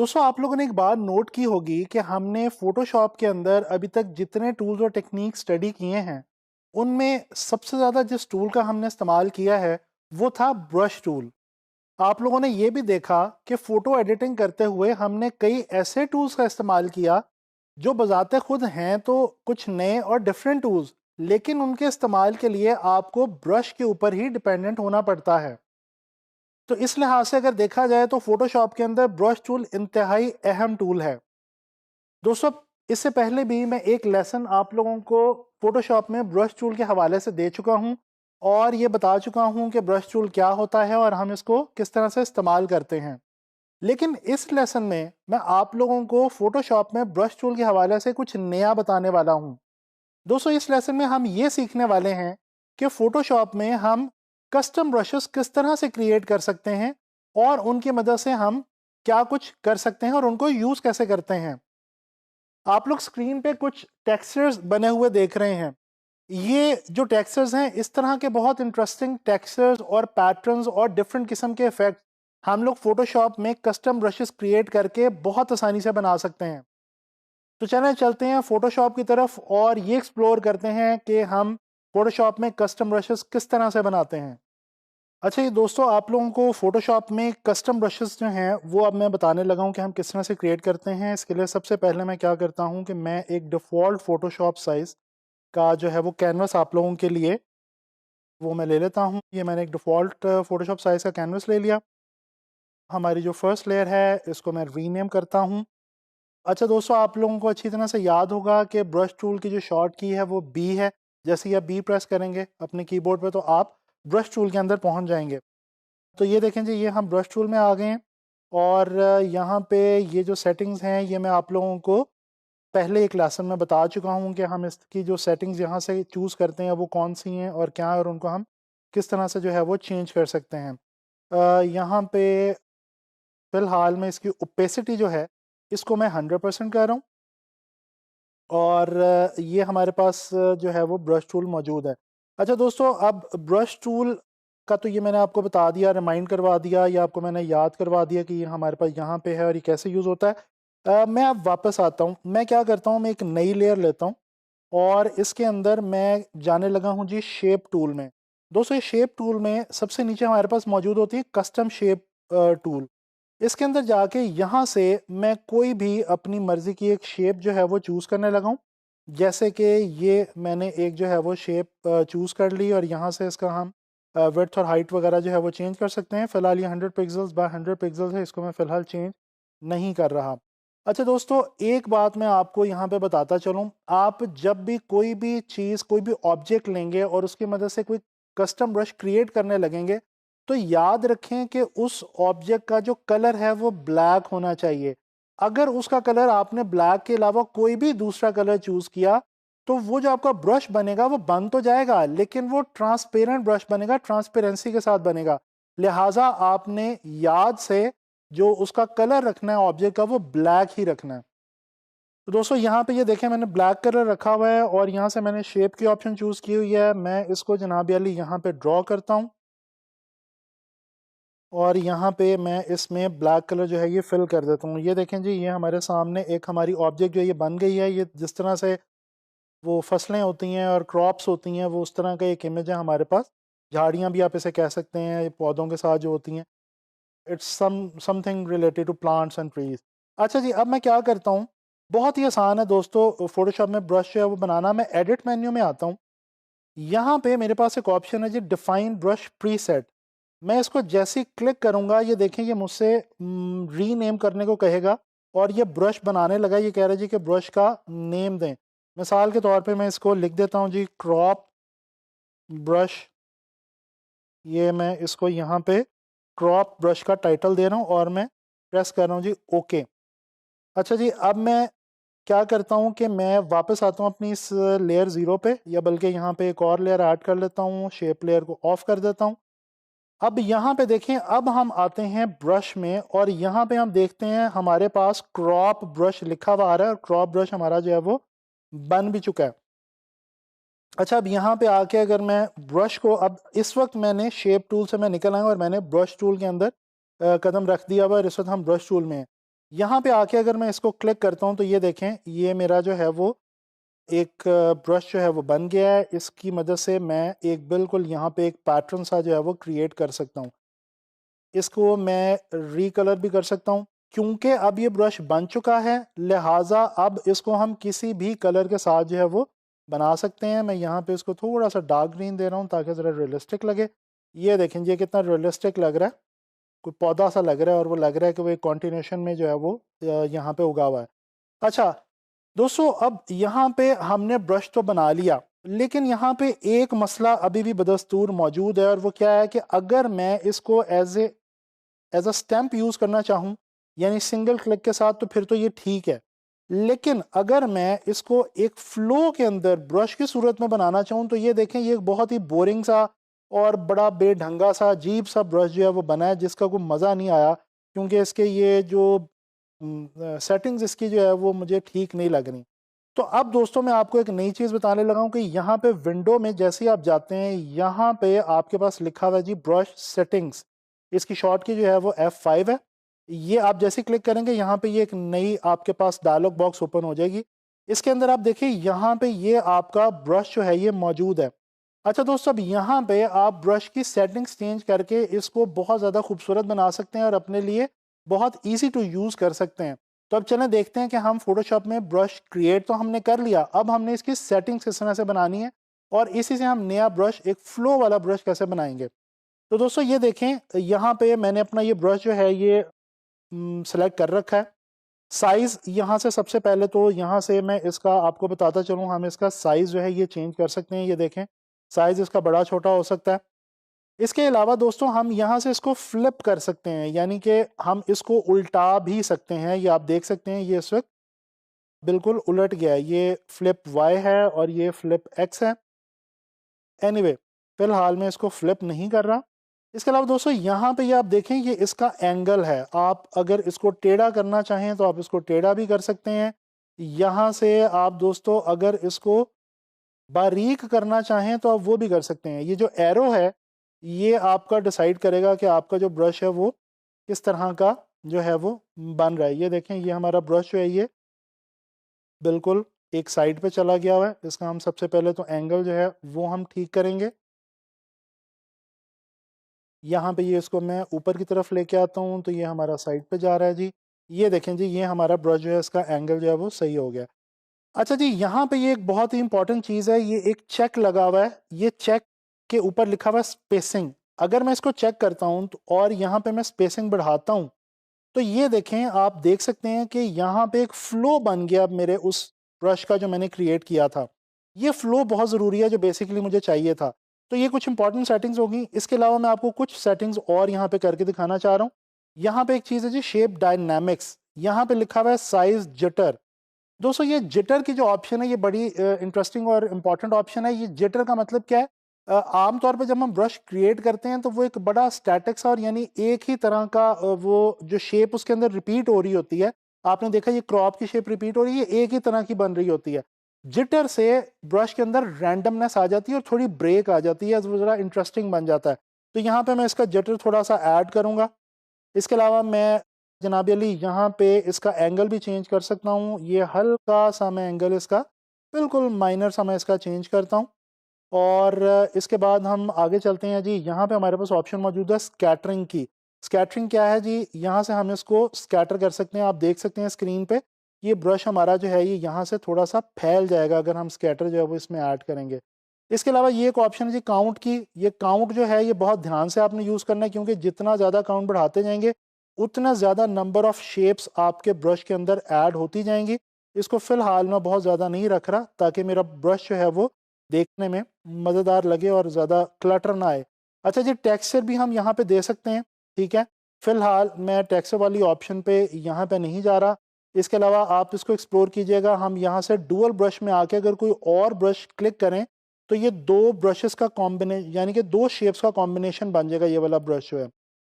दोस्तों आप लोगों ने एक बात नोट की होगी कि हमने फोटोशॉप के अंदर अभी तक जितने टूल्स और टेक्निक स्टडी किए हैं उनमें सबसे ज़्यादा जिस टूल का हमने इस्तेमाल किया है वो था ब्रश टूल। आप लोगों ने ये भी देखा कि फ़ोटो एडिटिंग करते हुए हमने कई ऐसे टूल्स का इस्तेमाल किया जो बजाते खुद हैं तो कुछ नए और डिफरेंट टूल्स, लेकिन उनके इस्तेमाल के लिए आपको ब्रश के ऊपर ही डिपेंडेंट होना पड़ता है। तो इस लिहाज से अगर देखा जाए तो फोटोशॉप के अंदर ब्रश टूल इंतहाई अहम टूल है। दोस्तों इससे पहले भी मैं एक लेसन आप लोगों को फोटोशॉप में ब्रश टूल के हवाले से दे चुका हूं और ये बता चुका हूं कि ब्रश टूल क्या होता है और हम इसको किस तरह से इस्तेमाल करते हैं। लेकिन इस लेसन में मैं आप लोगों को फोटोशॉप में ब्रश टूल के हवाले से कुछ नया बताने वाला हूं। दोस्तों इस लेसन में हम ये सीखने वाले हैं कि फोटोशॉप में हम कस्टम ब्रशेस किस तरह से क्रिएट कर सकते हैं और उनकी मदद से हम क्या कुछ कर सकते हैं और उनको यूज़ कैसे करते हैं। आप लोग स्क्रीन पे कुछ टेक्सचर्स बने हुए देख रहे हैं। ये जो टेक्सचर्स हैं इस तरह के बहुत इंटरेस्टिंग टेक्सचर्स और पैटर्न्स और डिफरेंट किस्म के इफेक्ट हम लोग फोटोशॉप में कस्टम ब्रशेस क्रिएट करके बहुत आसानी से बना सकते हैं। तो चलें चलते हैं फोटोशॉप की तरफ और ये एक्सप्लोर करते हैं कि हम फोटोशॉप में कस्टम ब्रशेस किस तरह से बनाते हैं। अच्छा ये दोस्तों आप लोगों को फोटोशॉप में कस्टम ब्रशेस जो हैं वो अब मैं बताने लगा हूँ कि हम किस तरह से क्रिएट करते हैं। इसके लिए सबसे पहले मैं क्या करता हूँ कि मैं एक डिफ़ॉल्ट फोटोशॉप साइज़ का जो है वो कैनवस आप लोगों के लिए वो मैं ले लेता हूँ। ये मैंने एक डिफ़ॉल्ट फोटोशॉप साइज़ का कैनवस ले लिया। हमारी जो फर्स्ट लेयर है इसको मैं रीनेम करता हूँ। अच्छा दोस्तों आप लोगों को अच्छी तरह से याद होगा कि ब्रश टूल की जो शॉर्ट की है वो बी है। जैसे ही आप बी प्रेस करेंगे अपने कीबोर्ड पे तो आप ब्रश टूल के अंदर पहुंच जाएंगे। तो ये देखें जी ये हम ब्रश टूल में आ गए हैं और यहाँ पे ये जो सेटिंग्स हैं ये मैं आप लोगों को पहले एक लेसन में बता चुका हूँ कि हम इसकी जो सेटिंग्स यहाँ से चूज़ करते हैं वो कौन सी हैं और क्या है और उनको हम किस तरह से जो है वो चेंज कर सकते हैं। यहाँ पे फ़िलहाल में इसकी ओपेसिटी जो है इसको मैं 100% कर रहा हूँ और ये हमारे पास जो है वो ब्रश टूल मौजूद है। अच्छा दोस्तों अब ब्रश टूल का तो ये मैंने आपको बता दिया, रिमाइंड करवा दिया या आपको मैंने याद करवा दिया कि ये हमारे पास यहाँ पे है और ये कैसे यूज़ होता है। मैं अब वापस आता हूँ। मैं क्या करता हूँ मैं एक नई लेयर लेता हूँ और इसके अंदर मैं जाने लगा हूँ जी शेप टूल में। दोस्तों ये शेप टूल में सबसे नीचे हमारे पास मौजूद होती है कस्टम शेप टूल। इसके अंदर जाके यहाँ से मैं कोई भी अपनी मर्ज़ी की एक शेप जो है वो चूज़ करने लगा हूँ। जैसे कि ये मैंने एक जो है वो शेप चूज़ कर ली और यहाँ से इसका हम विड्थ और हाइट वगैरह जो है वो चेंज कर सकते हैं। फ़िलहाल ये 100 पिक्सल्स बाय 100 पिक्सल्स है, इसको मैं फ़िलहाल चेंज नहीं कर रहा। अच्छा दोस्तों एक बात मैं आपको यहाँ पे बताता चलूँ, आप जब भी कोई भी चीज़ कोई भी ऑब्जेक्ट लेंगे और उसकी मदद से कोई कस्टम ब्रश क्रिएट करने लगेंगे तो याद रखें कि उस ऑब्जेक्ट का जो कलर है वो ब्लैक होना चाहिए। अगर उसका कलर आपने ब्लैक के अलावा कोई भी दूसरा कलर चूज़ किया तो वो जो आपका ब्रश बनेगा वो बन तो जाएगा लेकिन वो ट्रांसपेरेंट ब्रश बनेगा, ट्रांसपेरेंसी के साथ बनेगा। लिहाजा आपने याद से जो उसका कलर रखना है ऑब्जेक्ट का वो ब्लैक ही रखना है। तो दोस्तों यहाँ पे ये देखें मैंने ब्लैक कलर रखा हुआ है और यहाँ से मैंने शेप की ऑप्शन चूज़ की हुई है। मैं इसको जनाब अली यहाँ पे ड्रॉ करता हूँ और यहाँ पे मैं इसमें ब्लैक कलर जो है ये फिल कर देता हूँ। ये देखें जी ये हमारे सामने एक हमारी ऑब्जेक्ट जो है ये बन गई है। ये जिस तरह से वो फसलें होती हैं और क्रॉप्स होती हैं वो उस तरह का एक इमेज है हमारे पास। झाड़ियाँ भी आप इसे कह सकते हैं, ये पौधों के साथ जो होती हैं। It's something related to plants and trees. अच्छा जी अब मैं क्या करता हूँ, बहुत ही आसान है दोस्तों फोटोशॉप में ब्रश जो है वो बनाना। मैं एडिट मेन्यू में आता हूँ। यहाँ पे मेरे पास एक ऑप्शन है जी डिफाइन ब्रश प्रीसेट। मैं इसको जैसे ही क्लिक करूँगा ये देखें ये मुझसे रीनेम करने को कहेगा और ये ब्रश बनाने लगा। ये कह रहा है जी कि ब्रश का नेम दें। मिसाल के तौर पे मैं इसको लिख देता हूँ जी क्रॉप ब्रश। ये मैं इसको यहाँ पे क्रॉप ब्रश का टाइटल दे रहा हूँ और मैं प्रेस कर रहा हूँ जी ओके। अच्छा जी अब मैं क्या करता हूँ कि मैं वापस आता हूँ अपनी इस लेयर ज़ीरो पे, या बल्कि यहाँ पे एक और लेयर ऐड कर लेता हूँ, शेप लेयर को ऑफ कर देता हूँ। अब यहाँ पे देखें अब हम आते हैं ब्रश में और यहाँ पे हम देखते हैं हमारे पास क्रॉप ब्रश लिखा हुआ आ रहा है और क्रॉप ब्रश हमारा जो है वो बन भी चुका है। अच्छा अब यहाँ पे आके अगर मैं ब्रश को, अब इस वक्त मैंने शेप टूल से मैं निकल आया और मैंने ब्रश टूल के अंदर कदम रख दिया हुआ है। इस वक्त हम ब्रश टूल में हैं। यहाँ पे आके अगर मैं इसको क्लिक करता हूँ तो ये देखें, ये मेरा जो है वो एक ब्रश जो है वो बन गया है। इसकी मदद से मैं एक बिल्कुल यहाँ पे एक पैटर्न सा जो है वो क्रिएट कर सकता हूँ। इसको मैं रिकलर भी कर सकता हूँ। क्योंकि अब ये ब्रश बन चुका है, लिहाजा अब इसको हम किसी भी कलर के साथ जो है वो बना सकते हैं। मैं यहाँ पे इसको थोड़ा सा डार्क ग्रीन दे रहा हूँ ताकि ज़रा रियलिस्टिक लगे। ये देखें ये कितना रियलिस्टिक लग रहा है, कोई पौधा सा लग रहा है और वो लग रहा है कि वो एक कॉन्टिन्यूशन में जो है वो यहाँ पे उगा हुआ है। अच्छा दोस्तों, अब यहाँ पे हमने ब्रश तो बना लिया, लेकिन यहाँ पे एक मसला अभी भी बदस्तूर मौजूद है, और वो क्या है कि अगर मैं इसको एज अ स्टैम्प यूज़ करना चाहूँ, यानी सिंगल क्लिक के साथ, तो फिर तो ये ठीक है। लेकिन अगर मैं इसको एक फ्लो के अंदर ब्रश की सूरत में बनाना चाहूँ, तो ये देखें, ये एक बहुत ही बोरिंग सा और बड़ा बेढंगा सा अजीब सा ब्रश जो है वो बना है, जिसका कोई मज़ा नहीं आया, क्योंकि इसके ये जो सेटिंग्स इसकी जो है वो मुझे ठीक नहीं लग रही। तो अब दोस्तों मैं आपको एक नई चीज़ बताने लगा हूँ कि यहाँ पे विंडो में जैसे ही आप जाते हैं, यहाँ पे आपके पास लिखा हुआ है जी ब्रश सेटिंग्स। इसकी शॉर्ट की जो है वो F5 है। ये आप जैसे क्लिक करेंगे, यहाँ पे ये एक नई आपके पास डायलॉग बॉक्स ओपन हो जाएगी। इसके अंदर आप देखिए, यहाँ पे ये आपका ब्रश जो है ये मौजूद है। अच्छा दोस्तों, अब यहाँ पे आप ब्रश की सेटिंग्स चेंज करके इसको बहुत ज़्यादा खूबसूरत बना सकते हैं और अपने लिए बहुत ईजी टू यूज़ कर सकते हैं। तो अब चलें देखते हैं कि हम फोटोशॉप में ब्रश क्रिएट तो हमने कर लिया, अब हमने इसकी सेटिंग्स किस तरह से बनानी है और इसी से हम नया ब्रश, एक फ्लो वाला ब्रश कैसे बनाएंगे। तो दोस्तों ये देखें, यहाँ पे मैंने अपना ये ब्रश जो है ये सेलेक्ट कर रखा है। साइज़ यहाँ से सबसे पहले तो यहाँ से मैं इसका आपको बताता चलूँ, हम इसका साइज़ जो है ये चेंज कर सकते हैं। ये देखें, साइज़ इसका बड़ा छोटा हो सकता है। इसके अलावा दोस्तों हम यहाँ से इसको फ्लिप कर सकते हैं, यानी कि हम इसको उल्टा भी सकते हैं। ये आप देख सकते हैं, ये इस वक्त बिल्कुल उलट गया है। ये फ्लिप वाई है और ये फ्लिप एक्स है। एनीवे, फिलहाल मैं इसको फ्लिप नहीं कर रहा। इसके अलावा दोस्तों यहाँ पे ये आप देखें, ये इसका एंगल है। आप अगर इसको टेढ़ा करना चाहें तो आप इसको टेढ़ा भी कर सकते हैं। यहाँ से आप दोस्तों अगर इसको बारीक करना चाहें तो आप वो भी कर सकते हैं। ये जो एरो है, ये आपका डिसाइड करेगा कि आपका जो ब्रश है वो किस तरह का जो है वो बन रहा है। ये देखें, ये हमारा ब्रश जो है ये बिल्कुल एक साइड पे चला गया हुआ है। इसका हम सबसे पहले तो एंगल जो है वो हम ठीक करेंगे। यहाँ पे ये इसको मैं ऊपर की तरफ लेके आता हूँ तो ये हमारा साइड पे जा रहा है जी। ये देखें जी, ये हमारा ब्रश जो है इसका एंगल जो है वो सही हो गया। अच्छा जी, यहाँ पे ये एक बहुत ही इंपॉर्टेंट चीज़ है, ये एक चेक लगा हुआ है। ये चेक के ऊपर लिखा हुआ है स्पेसिंग। अगर मैं इसको चेक करता हूँ तो और यहाँ पे मैं स्पेसिंग बढ़ाता हूँ, तो ये देखें, आप देख सकते हैं कि यहाँ पे एक फ्लो बन गया अब मेरे उस ब्रश का जो मैंने क्रिएट किया था। ये फ्लो बहुत ज़रूरी है, जो बेसिकली मुझे चाहिए था। तो ये कुछ इंपॉर्टेंट सेटिंग्स होगी। इसके अलावा मैं आपको कुछ सेटिंग्स और यहाँ पे करके दिखाना चाह रहा हूँ। यहाँ पे एक चीज़ है जी, शेप डायनामिक्स। यहाँ पे लिखा हुआ है साइज जिटर। दोस्तों ये जिटर की जो ऑप्शन है ये बड़ी इंटरेस्टिंग और इम्पॉर्टेंट ऑप्शन है। ये जिटर का मतलब क्या है? आमतौर पे जब हम ब्रश क्रिएट करते हैं तो वो एक बड़ा स्टैटिक सा, और यानी एक ही तरह का वो जो शेप उसके अंदर रिपीट हो रही होती है। आपने देखा ये क्रॉप की शेप रिपीट हो रही है, एक ही तरह की बन रही होती है। जिटर से ब्रश के अंदर रैंडमनेस आ जाती है और थोड़ी ब्रेक आ जाती है, वो ज़रा इंटरेस्टिंग बन जाता है। तो यहाँ पे मैं इसका जिटर थोड़ा सा ऐड करूँगा। इसके अलावा मैं जनाब अली यहाँ पे इसका एंगल भी चेंज कर सकता हूँ। ये हल्का सा मैं एंगल इसका बिल्कुल माइनर सा मैं इसका चेंज करता हूँ। और इसके बाद हम आगे चलते हैं जी। यहाँ पे हमारे पास ऑप्शन मौजूद है स्कैटरिंग की। स्कैटरिंग क्या है जी? यहाँ से हम इसको स्कैटर कर सकते हैं। आप देख सकते हैं स्क्रीन पे, ये ब्रश हमारा जो है ये यहाँ से थोड़ा सा फैल जाएगा अगर हम स्कैटर जो है वो इसमें ऐड करेंगे। इसके अलावा ये एक ऑप्शन है जी काउंट की। ये काउंट जो है ये बहुत ध्यान से आपने यूज़ करना है, क्योंकि जितना ज़्यादा काउंट बढ़ाते जाएंगे उतना ज़्यादा नंबर ऑफ़ शेप्स आपके ब्रश के अंदर ऐड होती जाएंगी। इसको फ़िलहाल मैं बहुत ज़्यादा नहीं रख रहा, ताकि मेरा ब्रश जो है वो देखने में मज़ेदार लगे और ज़्यादा क्लटर ना आए। अच्छा जी, टेक्सचर भी हम यहाँ पे दे सकते हैं, ठीक है। फ़िलहाल मैं टेक्सचर वाली ऑप्शन पे यहाँ पे नहीं जा रहा। इसके अलावा आप इसको एक्सप्लोर कीजिएगा। हम यहाँ से डुअल ब्रश में आके अगर कोई और ब्रश क्लिक करें तो ये दो ब्रशेस का कॉम्बिनेशन, यानी कि दो शेप्स का कॉम्बिनेशन बन जाएगा ये वाला ब्रश जो है।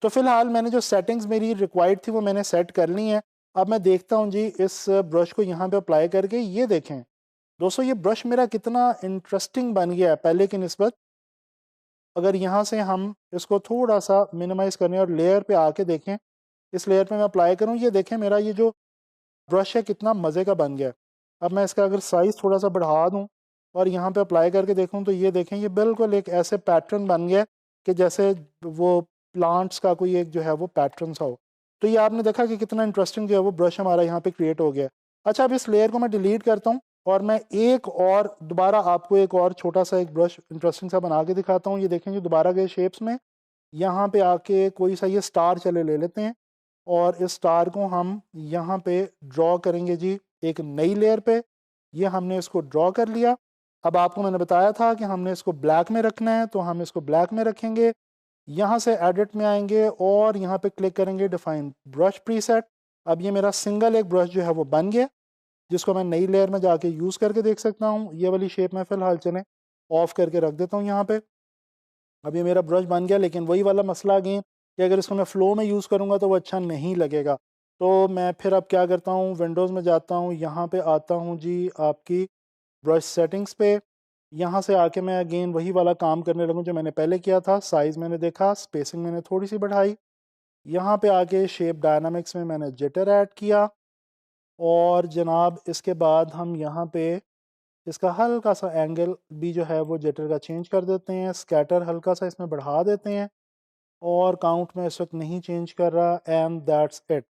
तो फिलहाल मैंने जो सेटिंग्स मेरी रिक्वायर्ड थी वो मैंने सेट कर ली हैं। अब मैं देखता हूँ जी इस ब्रश को यहाँ पे अप्लाई करके। ये देखें दोस्तों, ये ब्रश मेरा कितना इंटरेस्टिंग बन गया है पहले की निस्बत। अगर यहाँ से हम इसको थोड़ा सा मिनिमाइज करने और लेयर पे आके देखें इस लेयर पे मैं अप्लाई करूँ, ये देखें मेरा ये जो ब्रश है कितना मज़े का बन गया है। अब मैं इसका अगर साइज़ थोड़ा सा बढ़ा दूँ और यहाँ पे अप्लाई करके देखूँ तो ये देखें ये बिल्कुल एक ऐसे पैटर्न बन गया है कि जैसे वो प्लांट्स का कोई एक जो है वो पैटर्न सा हो। तो ये आपने देखा कि कितना इंटरेस्टिंग जो है वो ब्रश हमारा यहाँ पे क्रिएट हो गया है। अच्छा, अब इस लेयर को मैं डिलीट करता हूँ और मैं एक और दोबारा आपको एक और छोटा सा एक ब्रश इंटरेस्टिंग सा बना के दिखाता हूँ। ये देखें जो दोबारा गए शेप्स में, यहाँ पे आके कोई सा ये स्टार चले ले लेते हैं और इस स्टार को हम यहाँ पे ड्रॉ करेंगे जी एक नई लेयर पे। ये हमने इसको ड्रॉ कर लिया। अब आपको मैंने बताया था कि हमने इसको ब्लैक में रखना है, तो हम इसको ब्लैक में रखेंगे। यहाँ से एडिट में आएंगे और यहाँ पे क्लिक करेंगे डिफाइन ब्रश प्रीसेट। अब ये मेरा सिंगल एक ब्रश जो है वो बन गया, जिसको मैं नई लेयर में जाके यूज़ करके देख सकता हूँ। ये वाली शेप में फ़िलहाल चलें ऑफ करके रख देता हूँ यहाँ पे। अब ये मेरा ब्रश बन गया, लेकिन वही वाला मसला अगेन कि अगर इसको मैं फ़्लो में यूज़ करूँगा तो वो अच्छा नहीं लगेगा। तो मैं फिर अब क्या करता हूँ, विंडोज़ में जाता हूँ, यहाँ पे आता हूँ जी आपकी ब्रश सेटिंग्स पे। यहाँ से आके मैं अगेन वही वाला काम करने लगूँ जो मैंने पहले किया था। साइज़ मैंने देखा, स्पेसिंग मैंने थोड़ी सी बढ़ाई। यहाँ पे आके शेप डायनामिक्स में मैंने जिटर ऐड किया और जनाब इसके बाद हम यहाँ पे इसका हल्का सा एंगल भी जो है वो जिटर का चेंज कर देते हैं। स्कैटर हल्का सा इसमें बढ़ा देते हैं और काउंट में इस वक्त नहीं चेंज कर रहा, एंड दैट्स इट।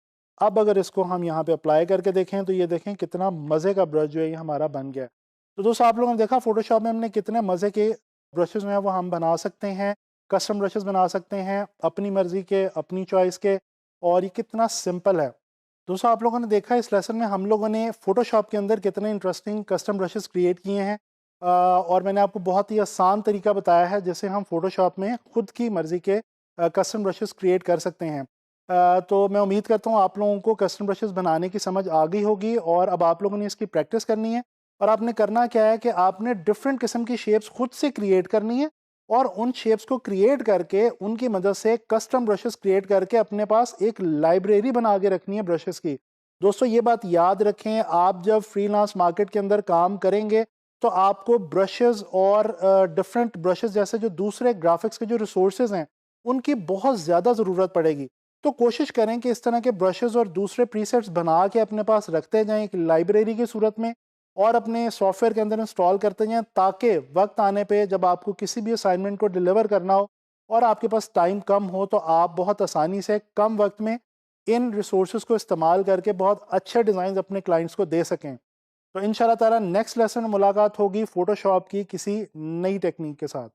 अब अगर इसको हम यहाँ पे अप्लाई करके देखें तो ये देखें कितना मज़े का ब्रश जो है ये हमारा बन गया है। तो दोस्तों आप लोगों ने देखा फोटोशॉप में हमने कितने मज़े के ब्रशेस जो हैं वो हम बना सकते हैं, कस्टम ब्रशेस बना सकते हैं अपनी मर्ज़ी के, अपनी चॉइस के, और ये कितना सिंपल है। दोस्तों आप लोगों ने देखा इस लेसन में हम लोगों ने फोटोशॉप के अंदर कितने इंटरेस्टिंग कस्टम ब्रशेस क्रिएट किए हैं, और मैंने आपको बहुत ही आसान तरीका बताया है जिससे हम फोटोशॉप में खुद की मर्ज़ी के कस्टम ब्रशेस क्रिएट कर सकते हैं। तो मैं उम्मीद करता हूँ आप लोगों को कस्टम ब्रशेस बनाने की समझ आ गई होगी, और अब आप लोगों ने इसकी प्रैक्टिस करनी है। और आपने करना क्या है कि आपने डिफरेंट किस्म की शेप्स खुद से क्रिएट करनी है, और उन शेप्स को क्रिएट करके उनकी मदद से कस्टम ब्रशेस क्रिएट करके अपने पास एक लाइब्रेरी बना के रखनी है ब्रशेस की। दोस्तों ये बात याद रखें, आप जब फ्रीलांस मार्केट के अंदर काम करेंगे तो आपको ब्रशेस और डिफरेंट ब्रशेस जैसे जो दूसरे ग्राफिक्स के जो रिसोर्सेज हैं उनकी बहुत ज़्यादा ज़रूरत पड़ेगी। तो कोशिश करें कि इस तरह के ब्रशेस और दूसरे प्रीसेट्स बना के अपने पास रखते जाएं एक लाइब्रेरी की सूरत में, और अपने सॉफ्टवेयर के अंदर इंस्टॉल करते जाएं, ताकि वक्त आने पे जब आपको किसी भी असाइनमेंट को डिलीवर करना हो और आपके पास टाइम कम हो तो आप बहुत आसानी से कम वक्त में इन रिसोर्सेज को इस्तेमाल करके बहुत अच्छे डिज़ाइन अपने क्लाइंट्स को दे सकें। तो इंशाल्लाह ताला नेक्स्ट लेसन में मुलाकात होगी फोटोशॉप की किसी नई टेक्निक के साथ।